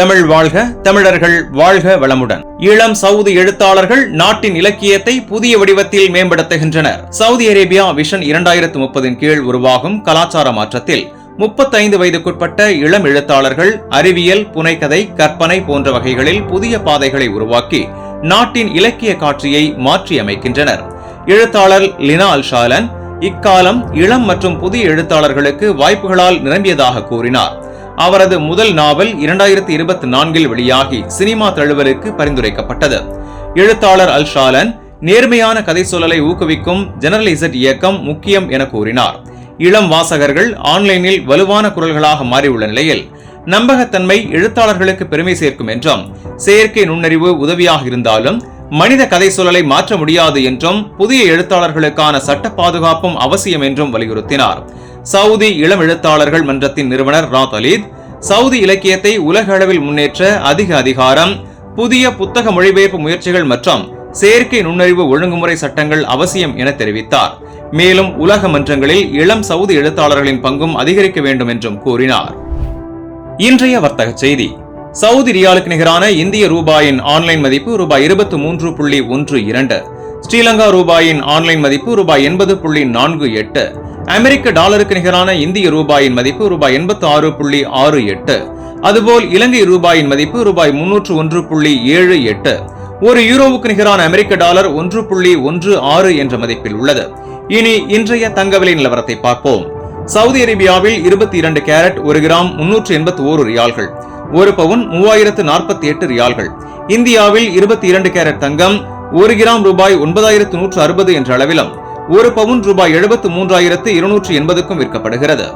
தமிழ் வாழ்க, தமிழர்கள் வாழ்க வளமுடன். இளம் சவுதி எழுத்தாளர்கள் நாட்டின் இலக்கியத்தை புதிய வடிவத்தில் மேம்படுத்துகின்றனர். சவுதி அரேபியா விஷன் 2030 கீழ் உருவாகும் கலாச்சார மாற்றத்தில் 35 வயதுக்குட்பட்ட இளம் எழுத்தாளர்கள் அறிவியல், புனைக்கதை, கற்பனை போன்ற வகைகளில் புதிய பாதைகளை உருவாக்கி நாட்டின் இலக்கிய காட்சியை மாற்றி அமைக்கின்றனர். எழுத்தாளர் லினா அல்ஷாலன் இக்காலம் இளம் மற்றும் புதிய எழுத்தாளர்களுக்கு வாய்ப்புகளால் நிரம்பியதாக கூறினார். அவரது முதல் நாவல் 2024 வெளியாகி சினிமா தழுவலுக்கு பரிந்துரைக்கப்பட்டது. எழுத்தாளர் அல்ஷாலன் நேர்மையான கதை சொல்லலை ஊக்குவிக்கும் ஜெனரலைசட் இயக்கம் முக்கியம் என கூறினார். இளம் வாசகர்கள் ஆன்லைனில் வலுவான குரல்களாக மாறியுள்ள நிலையில் நம்பகத்தன்மை எழுத்தாளர்களுக்கு பெருமை சேர்க்கும் என்றும், செயற்கை நுண்ணறிவு உதவியாக இருந்தாலும் மனித கதை சொல்லலை மாற்ற முடியாது என்றும், புதிய எழுத்தாளர்களுக்கான சட்ட பாதுகாப்பும் அவசியம் என்றும் வலியுறுத்தினார். சவுதி இளம் எழுத்தாளர்கள் மன்றத்தின் நிறுவனர் ராத் அலீத், சவுதி இலக்கியத்தை உலக அளவில் முன்னேற்ற அதிக அதிகாரம், புதிய புத்தக மொழிபெயர்ப்பு முயற்சிகள் மற்றும் செயற்கை நுண்ணறிவு ஒழுங்குமுறை சட்டங்கள் அவசியம் என தெரிவித்தார். மேலும் உலக மன்றங்களில் இளம் சவுதி எழுத்தாளர்களின் பங்கும் அதிகரிக்க வேண்டும் என்றும் கூறினார். இன்றைய வர்த்தக செய்தி. சவுதி ரியாலுக்கு நிகரான இந்திய ரூபாயின் ஆன்லைன் மதிப்பு ரூபாய் 23.12, ஸ்ரீலங்கா ரூபாயின் ஆன்லைன் மதிப்பு ரூபாய் 80.48, அமெரிக்க டாலருக்கு நிகரான இந்திய ரூபாயின் மதிப்பு ரூபாய் 86.68, அதுபோல் இலங்கை ரூபாயின் மதிப்பு ரூபாய் 301.78, ஒரு யூரோவுக்கு நிகரான அமெரிக்க டாலர் 1.16 என்ற மதிப்பில் உள்ளது. இனி இன்றைய தங்க விலை நிலவரத்தை பார்ப்போம். சவுதி அரேபியாவில் 22 கேரட் 1 கிராம் 381 ரியால்கள், 1 பவுன் 3048 ரியால்கள். இந்தியாவில் 22 கேரட் தங்கம் 1 கிராம் ரூபாய் 9160 என்ற அளவிலும், 1 பவுன் ரூபாய் 73,280க்கும் விற்கப்படுகிறது.